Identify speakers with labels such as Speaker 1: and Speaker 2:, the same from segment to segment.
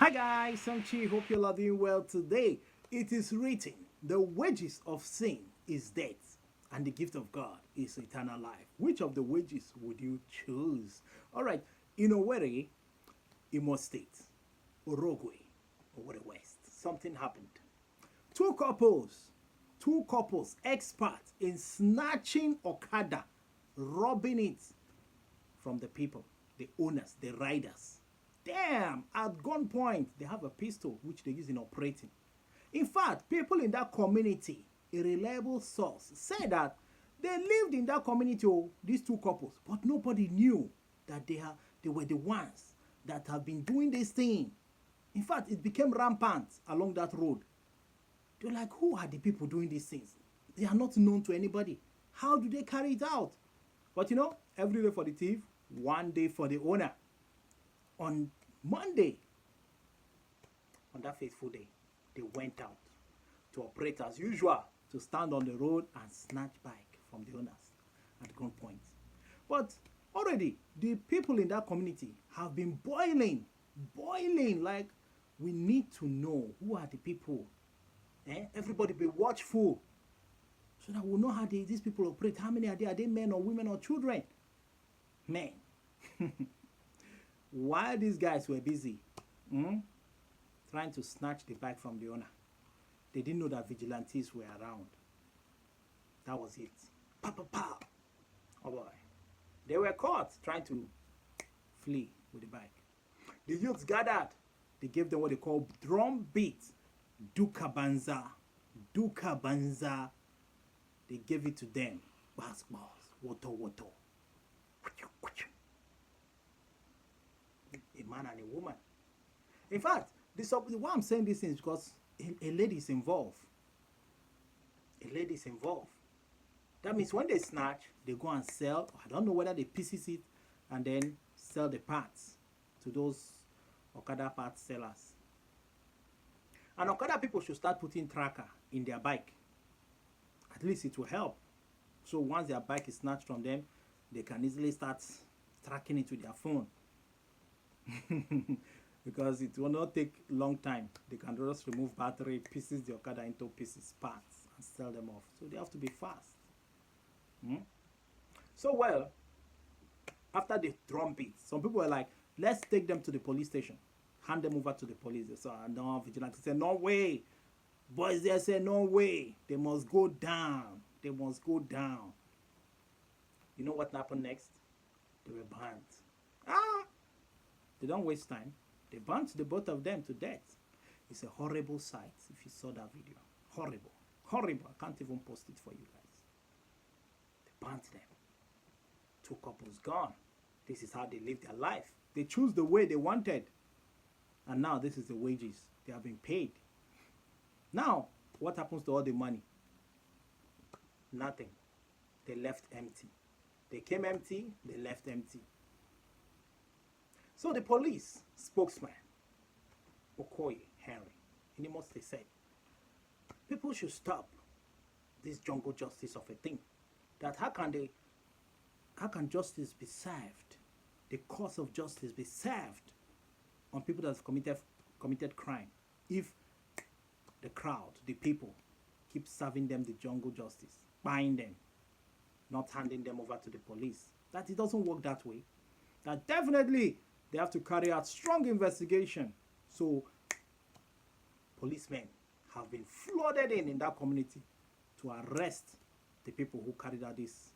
Speaker 1: Hi guys, I'm Chi. Hope you're all doing well today. It is written, the wages of sin is death, and the gift of God is eternal life. Which of the wages would you choose? All right, in Owerri, Imo State, Orogwe, Owerri West, something happened. Two couples, two couples, experts in snatching Okada, robbing it from the people, the owners, the riders. Damn, at gunpoint, they have a pistol which they use in operating. In fact, people in that community, a reliable source, said that they lived in that community, these two couples, but nobody knew that they were the ones that have been doing this thing. In fact, it became rampant along that road. They're like, who are the people doing these things? They are not known to anybody. How do they carry it out? But every day for the thief, one day for the owner. On Monday, on that fateful day, they went out to operate as usual, to stand on the road and snatch bike from the owners at gunpoint. But already, the people in that community have been boiling, like we need to know who are the people. Everybody be watchful so that we'll know how these people operate. How many are they? Are they men or women or children? Men. While these guys were busy trying to snatch the bike from the owner, they didn't know that vigilantes were around. That was it. Pa pa pa. Oh boy. They were caught trying to flee with the bike. The youths gathered. They gave them what they call drum beat. Duka banza. Duka banza. They gave it to them. Bas bas. Woto woto. A man and a woman. In fact, why I'm saying this is because a lady is involved. A lady is involved. That means when they snatch, they go and sell. I don't know whether they pieces it and then sell the parts to those Okada parts sellers. And Okada people should start putting tracker in their bike. At least it will help. So once their bike is snatched from them, they can easily start tracking it with their phone. Because it will not take long time. They can just remove battery, pieces the Okada into pieces, parts, and sell them off. So they have to be fast. So well, after the drum beat, some people were like, let's take them to the police station. Hand them over to the police. They said, no, vigilante said, no way. Boys there said, no way. They must go down. They must go down. You know what happened next? They were banned. They don't waste time. They burnt the both of them to death. It's a horrible sight if you saw that video. Horrible. Horrible. I can't even post it for you guys. They burnt them. Two couples gone. This is how they live their life. They choose the way they wanted. And now this is the wages they have been paid. Now, what happens to all the money? Nothing. They left empty. They came empty, they left empty. So the police spokesman, Okoye Henry, in Imo State said, people should stop this jungle justice of a thing. That how can justice be served? The course of justice be served on people that have committed crime if the crowd, the people, keep serving them the jungle justice, buying them, not handing them over to the police. That it doesn't work that way. That definitely they have to carry out strong investigation. So policemen have been flooded in that community to arrest the people who carried out this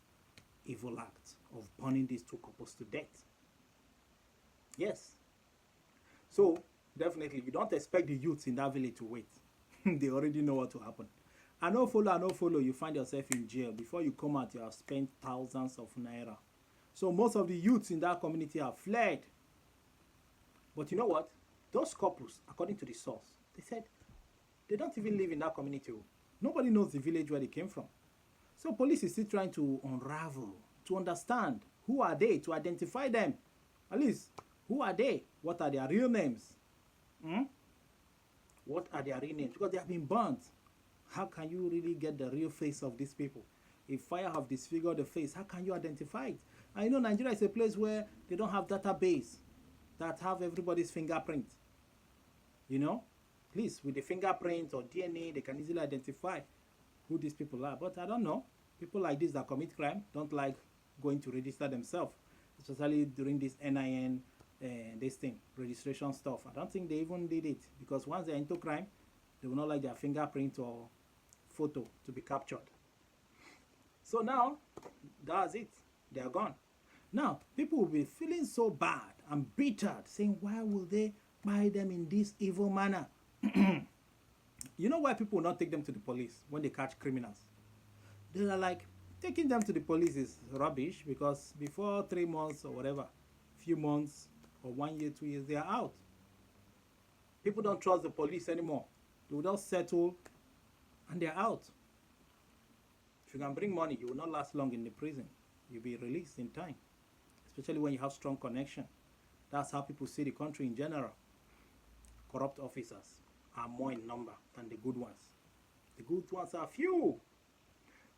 Speaker 1: evil act of burning these two couples to death. Yes. So definitely you don't expect the youths in that village to wait. They already know what will happen. I no follow, you find yourself in jail. Before you come out, you have spent thousands of naira. So most of the youths in that community have fled. But you know what? Those couples, according to the source, they said they don't even live in that community. Nobody knows the village where they came from. So police is still trying to unravel, to understand who are they, to identify them. At least, who are they? What are their real names? What are their real names? Because they have been burnt. How can you really get the real face of these people? If fire have disfigured the face, how can you identify it? I know Nigeria is a place where they don't have database that have everybody's fingerprint. You know, at least with the fingerprint or DNA, they can easily identify who these people are. But I don't know. People like this that commit crime don't like going to register themselves, especially during this NIN, this thing, registration stuff. I don't think they even did it because once they're into crime, they will not like their fingerprint or photo to be captured. So now, that's it. They are gone. Now, people will be feeling so bad and bitter, saying, why will they buy them in this evil manner? You know why people will not take them to the police when they catch criminals? They are like, taking them to the police is rubbish because before 3 months or whatever, few months or 1 year, 2 years, they are out. People don't trust the police anymore. They will just settle and they're out. If you can bring money, you will not last long in the prison. You'll be released in time, especially when you have strong connection. That's how people see the country in general. Corrupt officers are more in number than the good ones. The good ones are few.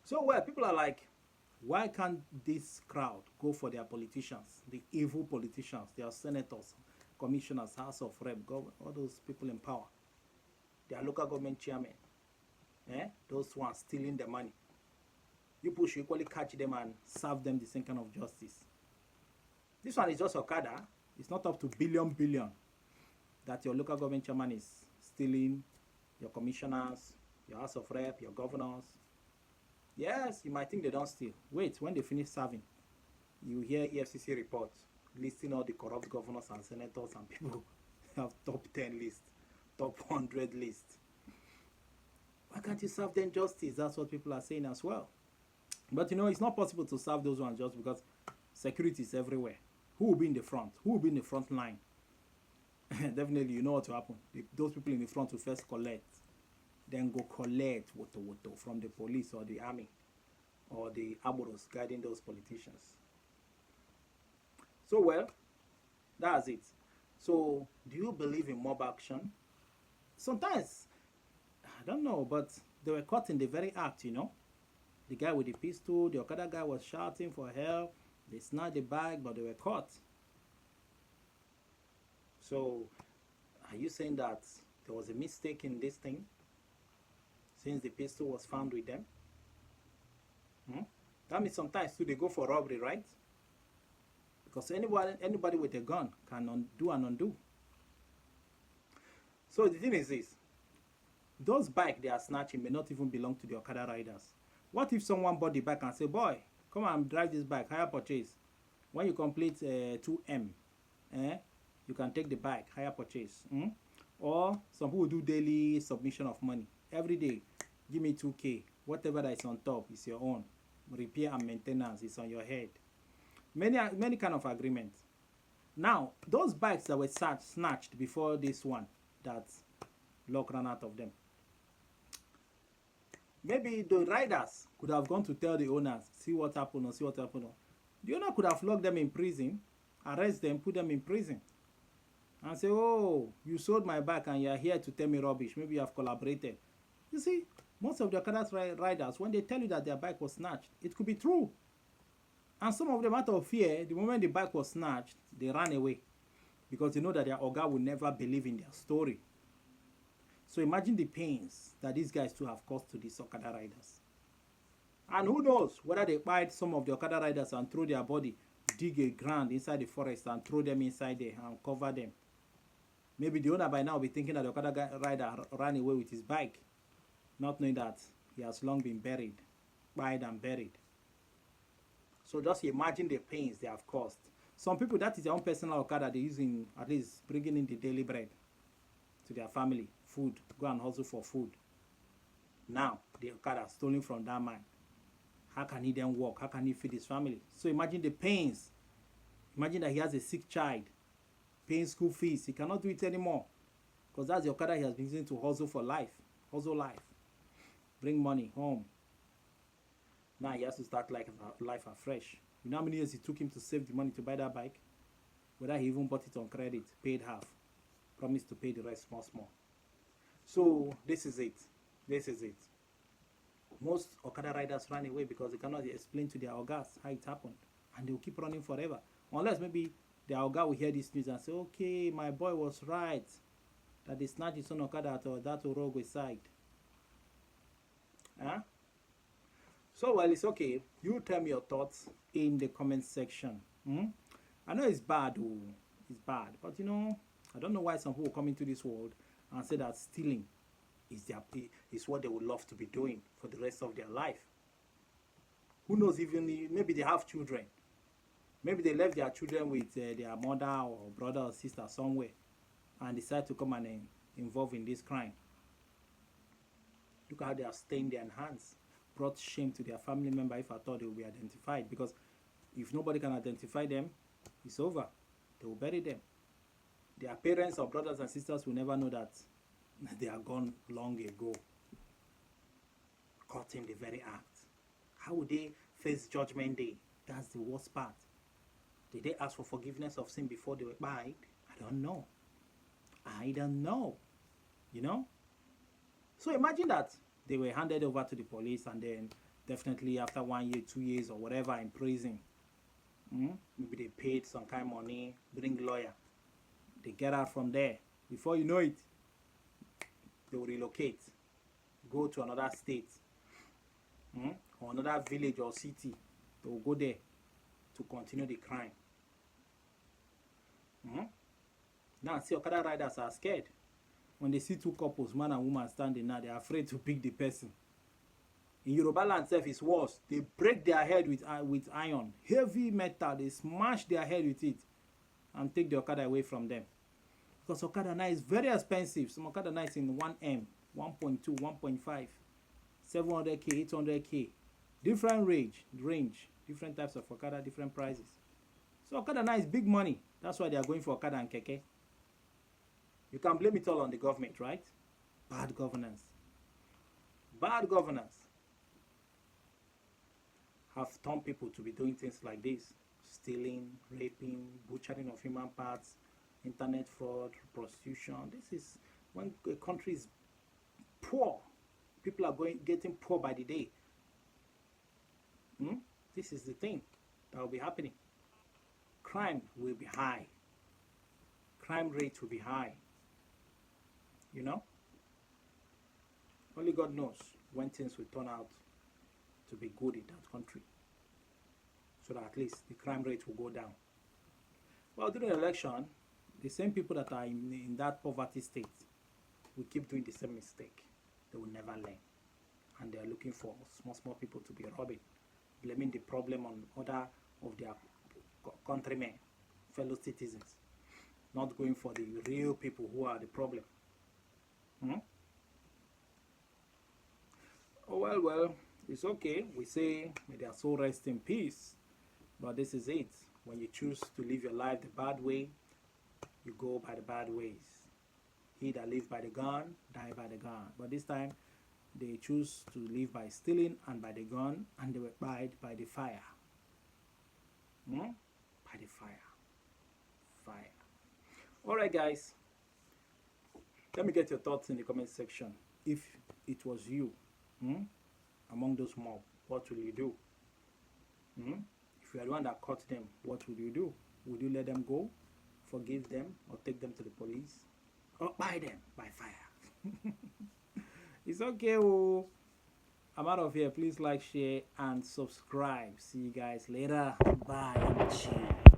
Speaker 1: So well, people are like, why can't this crowd go for their politicians, the evil politicians, their senators, commissioners, House of Rep, all those people in power, their local government chairmen, those ones stealing the money. You should equally catch them and serve them the same kind of justice. This one is just Okada. It's not up to billion that your local government chairman is stealing, your commissioners, your House of Rep, your governors. Yes, you might think they don't steal. Wait, when they finish serving, you hear EFCC reports listing all the corrupt governors and senators and people have top 10 list, top 100 list. Why can't you serve them justice? That's what people are saying as well. But you know, it's not possible to serve those ones just because security is everywhere. Who will be in the front? Who will be in the front line? Definitely, you know what will happen. Those people in the front will first collect, then go collect woto from the police or the army or the armorers guiding those politicians. So well, that's it. So do you believe in mob action? Sometimes, I don't know, but they were caught in the very act, you know. The guy with the pistol, the other guy was shouting for help. They snatched the bag, but they were caught. So, are you saying that there was a mistake in this thing? Since the pistol was found with them? That means sometimes too they go for robbery, right? Because anybody with a gun can do and undo. So the thing is this. Those bikes they are snatching may not even belong to the Okada riders. What if someone bought the bike and say, boy, come and drive this bike, hire purchase. When you complete 2M, you can take the bike, hire purchase. Or some people do daily submission of money. Every day, give me 2K. Whatever that is on top is your own. Repair and maintenance is on your head. Many kind of agreements. Now, those bikes that were snatched before this one, that luck ran out of them. Maybe the riders could have gone to tell the owners, see what happened or see what happened. The owner could have locked them in prison, arrest them, put them in prison. And say, oh, you sold my bike and you're here to tell me rubbish. Maybe you have collaborated. You see, most of the Okada riders, when they tell you that their bike was snatched, it could be true. And some of them, out of fear, the moment the bike was snatched, they ran away. Because they know that their Oga will never believe in their story. So imagine the pains that these guys too have caused to these Okada riders. And who knows whether they bite some of the Okada riders and throw their body, dig a ground inside the forest and throw them inside there and cover them. Maybe the owner by now will be thinking that the Okada rider ran away with his bike, not knowing that he has long been buried, buried and buried. So just imagine the pains they have caused. Some people, that is their own personal Okada they're using, at least bringing in the daily bread to their family, food, go and hustle for food. Now, the Okada stolen from that man. How can he then work? How can he feed his family? So imagine the pains. Imagine that he has a sick child, paying school fees. He cannot do it anymore because that's the Okada he has been using to hustle for life, hustle life, bring money home. Now he has to start life afresh. You know how many years it took him to save the money to buy that bike? Whether he even bought it on credit, paid half, promised to pay the rest small. So this is it. This is it. Most Okada riders run away because they cannot explain to their Ogas how it happened. And they will keep running forever. Unless maybe their Oga will hear this news and say, okay, my boy was right. that they snatch his own Okada at that Orogwe side. Huh? So, well, it's okay. You tell me your thoughts in the comment section. I know it's bad, it's bad, but you know, I don't know why some people come into this world and say that stealing is what they would love to be doing for the rest of their life. Who knows, even maybe they have children. Maybe they left their children with their mother or brother or sister somewhere and decide to come and involve in this crime. Look how they have stained their hands, brought shame to their family member if I thought they will be identified. Because if nobody can identify them, it's over. They will bury them. Their parents or brothers and sisters will never know that they are gone long ago. Caught in the very act. How would they face judgment day? That's the worst part. Did they ask for forgiveness of sin before they were died? I don't know. I don't know. You know? So imagine that they were handed over to the police and then definitely after 1 year, 2 years or whatever in prison, maybe they paid some kind of money, bring a lawyer. They get out from there. Before you know it, they will relocate, go to another state, or another village or city. They will go there to continue the crime. Now, see, Okada riders are scared. When they see two couples, man and woman, standing now, they are afraid to pick the person. In Yoruba land itself, it's worse. They break their head with iron, heavy metal. They smash their head with it and take the Okada away from them. Because Okada now is very expensive. Some Okada now is in 1M, 1.2, 1.5, 700K, 800K. Different range, different types of Okada, different prices. So Okada now is big money. That's why they are going for Okada and Keke. You can blame it all on the government, right? Bad governance. Bad governance have turned people to be doing things like this. Stealing, raping, butchering of human parts, internet fraud, prostitution. This is when a country is poor. People are getting poor by the day. This is the thing that will be happening. Crime will be high. Crime rate will be high. You know? Only God knows when things will turn out to be good in that country. So that at least the crime rate will go down. Well, during the election, the same people that are in that poverty state will keep doing the same mistake. They will never learn. And they are looking for small people to be robbing, blaming the problem on other of their countrymen, fellow citizens, not going for the real people who are the problem. Oh, well, it's okay. We say, may their soul rest in peace. But this is it. When you choose to live your life the bad way, you go by the bad ways. He that lives by the gun, die by the gun. But this time, they choose to live by stealing and by the gun, and they were died by the fire. By the fire. Fire. Alright, guys. Let me get your thoughts in the comment section. If it was you, among those mob, what will you do? If you are the one that caught them, what would you do? Would you let them go, forgive them, or take them to the police? Or buy them by fire? It's okay. I'm out of here. Please like, share, and subscribe. See you guys later. Bye. I'm chill.